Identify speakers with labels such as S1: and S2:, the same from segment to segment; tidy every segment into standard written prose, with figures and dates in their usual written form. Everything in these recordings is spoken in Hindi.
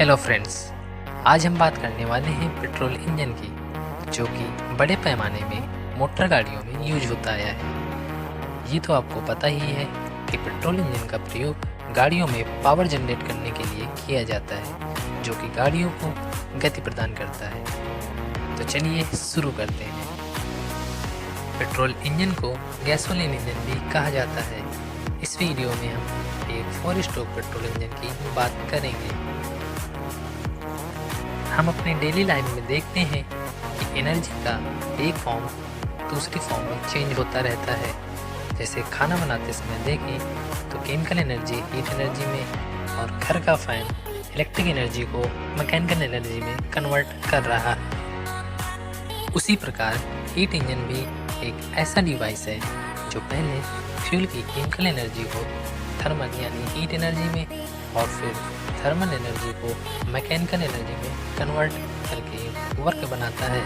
S1: हेलो फ्रेंड्स, आज हम बात करने वाले हैं पेट्रोल इंजन की, जो कि बड़े पैमाने में मोटर गाड़ियों में यूज होता आया है। ये तो आपको पता ही है कि पेट्रोल इंजन का प्रयोग गाड़ियों में पावर जनरेट करने के लिए किया जाता है, जो कि गाड़ियों को गति प्रदान करता है। तो चलिए शुरू करते हैं। पेट्रोल इंजन को गैसोलीन इंजन भी कहा जाता है। इस वीडियो में हम एक 4 स्ट्रोक पेट्रोल इंजन की बात करेंगे। हम अपने डेली लाइफ में देखते हैं कि एनर्जी का एक फॉर्म दूसरी फॉर्म में चेंज होता रहता है। जैसे खाना बनाते समय देखें तो केमिकल एनर्जी हीट एनर्जी में, और घर का फैन इलेक्ट्रिक एनर्जी को मैकेनिकल एनर्जी में कन्वर्ट कर रहा है। उसी प्रकार हीट इंजन भी एक ऐसा डिवाइस है जो पहले फ्यूल की केमिकल एनर्जी को थर्मल यानी हीट एनर्जी में, और फिर थर्मल एनर्जी को मैकेनिकल एनर्जी में कन्वर्ट करके वर्क बनाता है।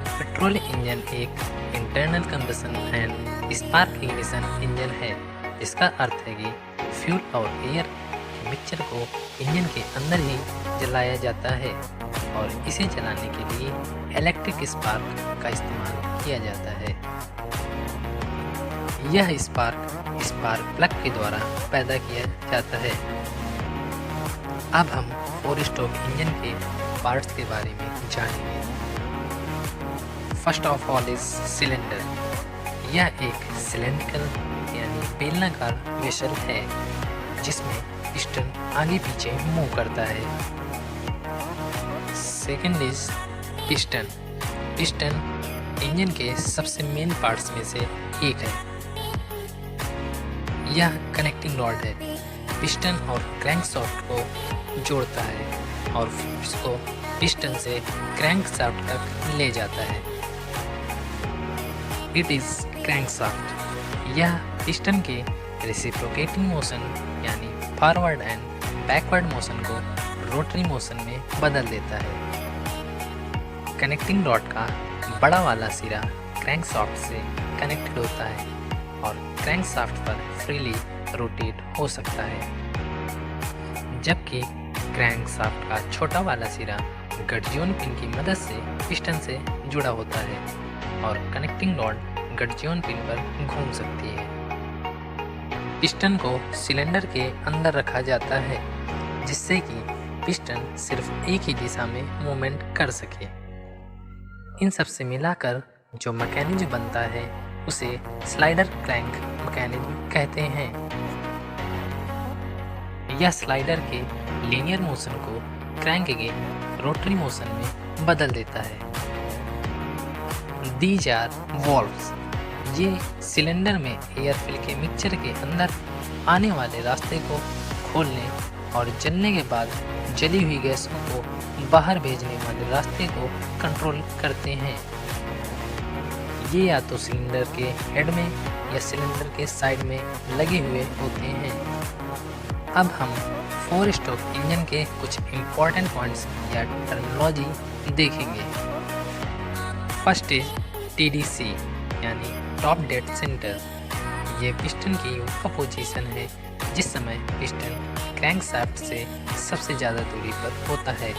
S1: पेट्रोल इंजन एक internal combustion and spark ignition engine है, जिसका अर्थ है कि फ्यूल और एयर के मिक्सचर को इंजन के अंदर ही जलाया जाता है, और इसे जलाने के लिए इलेक्ट्रिक स्पार्क का इस्तेमाल किया जाता है। यह स्पार्क प्लग के द्वारा पैदा किया जाता है। अब हम 4 स्ट्रोक इंजन के पार्ट्स के बारे में जानेंगे। First of all is cylinder. यह एक सिलेंड्रिकल यानी बेलनाकार वेसल है, जिसमें पिस्टन आगे पीछे मूव करता है। Second is piston. Piston engine के सबसे मेन पार्ट्स में से एक है। यह कनेक्टिंग रॉड है, पिस्टन और क्रैंकशाफ्ट को जोड़ता है और फिर इसको पिस्टन से क्रैंकशाफ्ट तक ले जाता है। It is crankshaft. यह पिस्टन के रेसिप्रोकेटिंग मोशन यानी फॉरवर्ड एंड बैकवर्ड मोशन को रोटरी मोशन में बदल देता है। कनेक्टिंग रॉड का बड़ा वाला सिरा क्रैंकशाफ्ट से कनेक्टेड होता है और क्रैंकशाफ्ट पर फ्रीली रोटेट हो सकता है, जबकि क्रैंकशाफ्ट का छोटा वाला सिरा गठजोड़ पिन की मदद से पिस्टन से जुड़ा होता है और कनेक्टिंग रॉड गठजोड़ पिन पर घूम सकती है। पिस्टन को सिलेंडर के अंदर रखा जाता है, जिससे कि पिस्टन सिर्फ एक ही दिशा में मूवमेंट कर सके। इन सब से मिलाकर जो मैकेनिज्म बनता है उसे स्लाइडर क्रैंक मैकेनिज्म कहते हैं। यह स्लाइडर के लीनियर मोशन को क्रैंक के रोटरी मोशन में बदल देता है। These are valves. ये सिलेंडर में एयर फिल के मिक्सचर के अंदर आने वाले रास्ते को खोलने और जलने के बाद जली हुई गैसों को बाहर भेजने वाले रास्ते को कंट्रोल करते हैं। ये या तो सिलेंडर के हेड में या सिलेंडर के साइड में लगे हुए होते हैं। अब हम 4 स्ट्रोक इंजन के कुछ इम्पोर्टेंट पॉइंट्स या टर्मिनोलॉजी देखेंगे। फर्स्ट इज TDC यानी टॉप डेड सेंटर। ये पिस्टन की वो पोजीशन है जिस समय पिस्टन क्रैंकशाफ्ट से सबसे ज़्यादा दूरी पर होता है।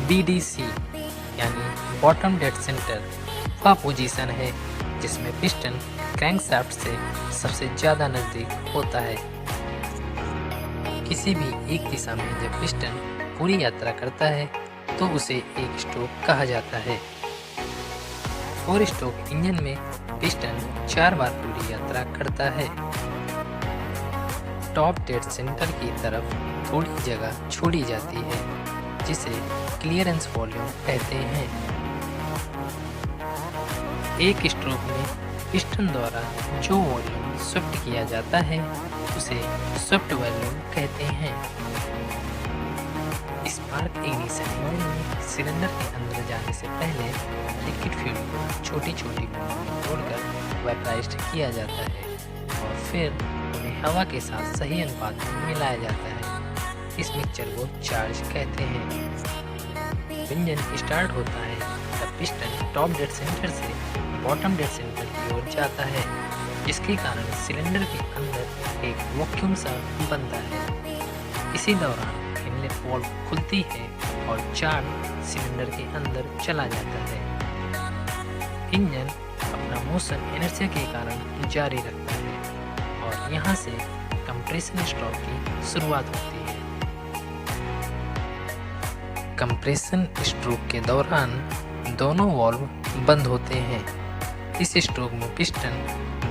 S1: BDC यानी बॉटम डेड सेंटर वह पोजीशन है जिसमें पिस्टन क्रैंकशाफ्ट से सबसे ज़्यादा नज़दीक होता है। किसी भी एक दिशा में जब पिस्टन पूरी यात्रा करता है तो उसे एक स्ट्रोक कहा जाता है। 4 स्ट्रोक इंजन में पिस्टन 4 बार पूरी यात्रा करता है। टॉप डेड सेंटर की तरफ थोड़ी जगह छोड़ी जाती है, जिसे क्लियरेंस वॉल्यूम कहते हैं। एक स्ट्रोक में पिस्टन द्वारा जो वॉल्यूम स्विफ्ट किया जाता है उसे स्विफ्ट वॉल्यूम कहते हैं। स्पार्क इग्निशन इंजन में सिलेंडर के अंदर जाने से पहले लिक्विड फ्यूल को छोटी छोटी बूंदों में तोड़कर वेपराइज्ड किया जाता है और फिर उन्हें हवा के साथ सही अनुपात में मिलाया जाता है। इस मिक्सचर को चार्ज कहते हैं। इंजन स्टार्ट होता है तब पिस्टन टॉप डेड सेंटर से बॉटम डेड सेंटर की ओर जाता है, जिसके कारण सिलेंडर के अंदर एक वैक्यूम सा बनता है। इसी दौरान इनलेट वाल्व खुलती है और चार्ज सिलेंडर के अंदर चला जाता है। इंजन अपना मोशन इनर्शिया के कारण जारी रखता है और यहाँ से कंप्रेशन स्ट्रोक की शुरुआत होती है। कंप्रेशन स्ट्रोक के दौरान दोनों वाल्व बंद होते हैं। इस स्ट्रोक में पिस्टन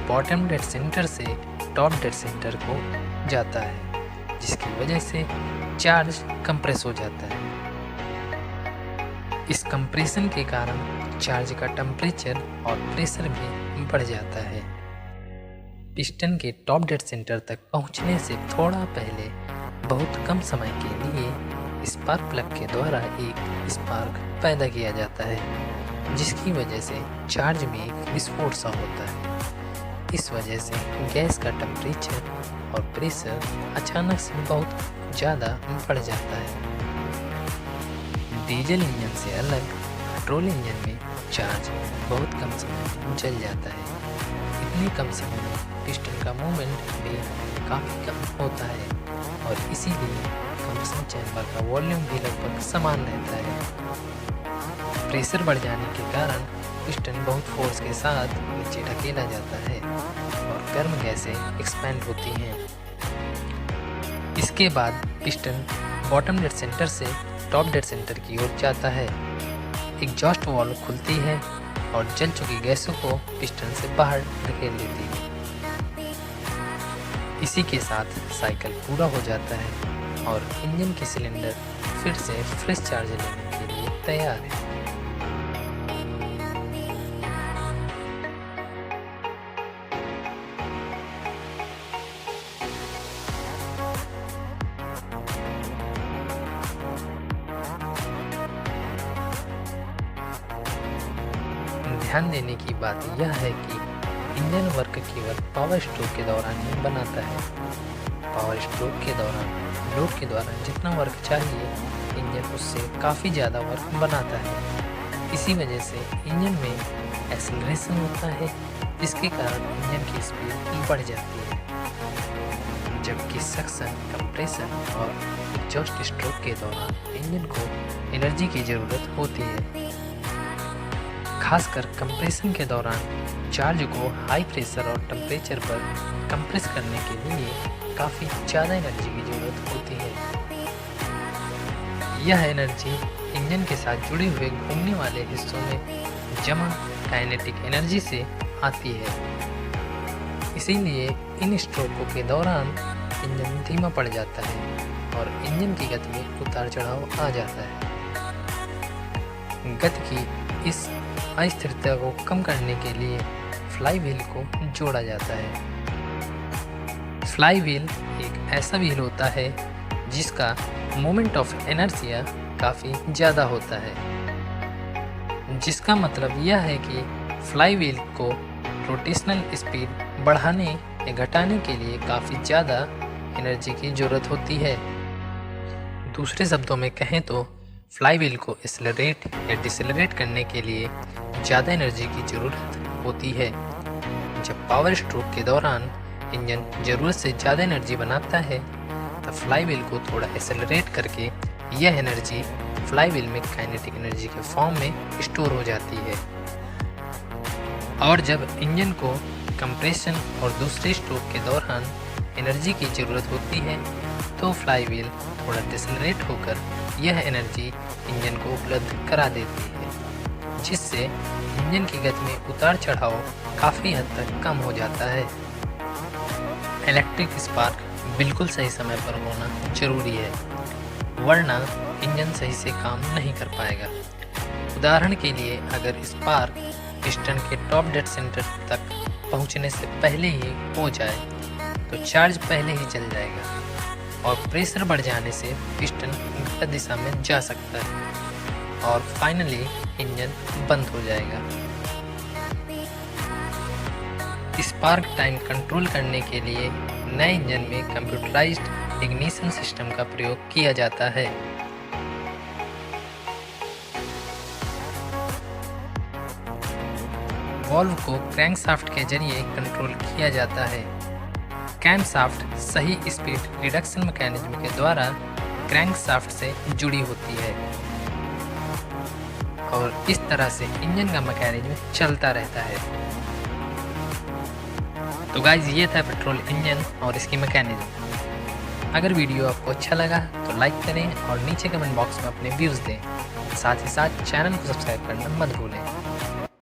S1: बॉटम डेड सेंटर से टॉप डेड सेंटर को जाता है, जिसकी वजह से चार्ज कंप्रेस हो जाता है। इस कंप्रेशन के कारण चार्ज का टेम्परेचर और प्रेशर भी बढ़ जाता है। पिस्टन के टॉप डेड सेंटर तक पहुंचने से थोड़ा पहले बहुत कम समय के लिए स्पार्क प्लग के द्वारा एक स्पार्क पैदा किया जाता है, जिसकी वजह से चार्ज में एक विस्फोट सा होता है। इस वजह से गैस का टेम्परेचर और प्रेशर अचानक से बहुत ज़्यादा बढ़ जाता है। डीजल इंजन से अलग पेट्रोल इंजन में चार्ज बहुत कम समय में जल जाता है। इतने कम समय में पिस्टन का मूवमेंट भी काफ़ी कम होता है और इसीलिए कंप्रेशन चैम्बर का वॉल्यूम भी लगभग समान रहता है। प्रेशर बढ़ जाने के कारण पिस्टन बहुत फोर्स के साथ नीचे ढकेला जाता है और गर्म गैसें एक्सपैंड होती हैं। इसके बाद पिस्टन बॉटम डेड सेंटर से टॉप डेड सेंटर की ओर जाता है। एग्जॉस्ट वाल्व खुलती है और जल चुकी गैसों को पिस्टन से बाहर धकेल देती है। इसी के साथ साइकिल पूरा हो जाता है और इंजन की सिलेंडर फिर से फ्रेश चार्ज लेने के लिए तैयार है। ध्यान देने की बात यह है कि इंजन वर्क केवल पावर स्ट्रोक के दौरान ही बनाता है। पावर स्ट्रोक के दौरान लोड के द्वारा जितना वर्क चाहिए, इंजन उससे काफ़ी ज़्यादा वर्क बनाता है। इसी वजह से इंजन में एक्सेलरेशन होता है, जिसके कारण इंजन की स्पीड बढ़ जाती है। जबकि सक्शन, कंप्रेशन और एग्जॉस्ट स्ट्रोक के दौरान इंजन को एनर्जी की ज़रूरत होती है। खासकर कंप्रेशन के दौरान चार्ज को हाई प्रेशर और टेम्परेचर पर कंप्रेस करने के लिए काफ़ी ज़्यादा एनर्जी की ज़रूरत होती है। यह एनर्जी इंजन के साथ जुड़े हुए घूमने वाले हिस्सों में जमा काइनेटिक एनर्जी से आती है। इसीलिए इन स्ट्रोकों के दौरान इंजन धीमा पड़ जाता है और इंजन की गति में उतार चढ़ाव आ जाता है। गति की इस अस्थिरता को कम करने के लिए फ्लाई व्हील को जोड़ा जाता है। फ्लाई व्हील एक ऐसा व्हील होता है जिसका मोमेंट ऑफ इनर्शिया काफ़ी ज़्यादा होता है, जिसका मतलब यह है कि फ्लाई व्हील को रोटेशनल स्पीड बढ़ाने या घटाने के लिए काफ़ी ज़्यादा एनर्जी की ज़रूरत होती है। दूसरे शब्दों में कहें तो फ्लाई व्हील को एक्सेलरेट या डिसेलरेट करने के लिए ज़्यादा एनर्जी की ज़रूरत होती है। जब पावर स्ट्रोक के दौरान इंजन ज़रूरत से ज़्यादा एनर्जी बनाता है, तब फ्लाई व्हील को थोड़ा एक्सेलरेट करके यह एनर्जी फ्लाई व्हील में काइनेटिक एनर्जी के फॉर्म में स्टोर हो जाती है। और जब इंजन को कंप्रेशन और दूसरे स्ट्रोक के दौरान एनर्जी की ज़रूरत होती है, तो फ्लाई व्हील थोड़ा डिसेलरेट होकर यह एनर्जी इंजन को उपलब्ध करा देती है, जिससे इंजन की गति में उतार चढ़ाव काफ़ी हद तक कम हो जाता है। इलेक्ट्रिक स्पार्क बिल्कुल सही समय पर होना जरूरी है, वरना इंजन सही से काम नहीं कर पाएगा। उदाहरण के लिए अगर स्पार्क पिस्टन के टॉप डेड सेंटर तक पहुंचने से पहले ही हो जाए, तो चार्ज पहले ही जल जाएगा और प्रेशर बढ़ जाने से पिस्टन गलत दिशा में जा सकता है और फाइनली इंजन बंद हो जाएगा। स्पार्क टाइम कंट्रोल करने के लिए नए इंजन में कंप्यूटराइज्ड इग्निशन सिस्टम का प्रयोग किया जाता है। वाल्व को क्रैंकशाफ्ट के जरिए कंट्रोल किया जाता है। कैमशाफ्ट सही स्पीड रिडक्शन मैकेनिज्म के द्वारा क्रैंकशाफ्ट से जुड़ी होती है और इस तरह से इंजन का मैकेनिज्म चलता रहता है। तो गाइज ये था पेट्रोल इंजन और इसकी मैकेनिज्म। अगर वीडियो आपको अच्छा लगा तो लाइक करें और नीचे कमेंट बॉक्स में अपने व्यूज़ दें। साथ ही साथ चैनल को सब्सक्राइब करना मत भूलें।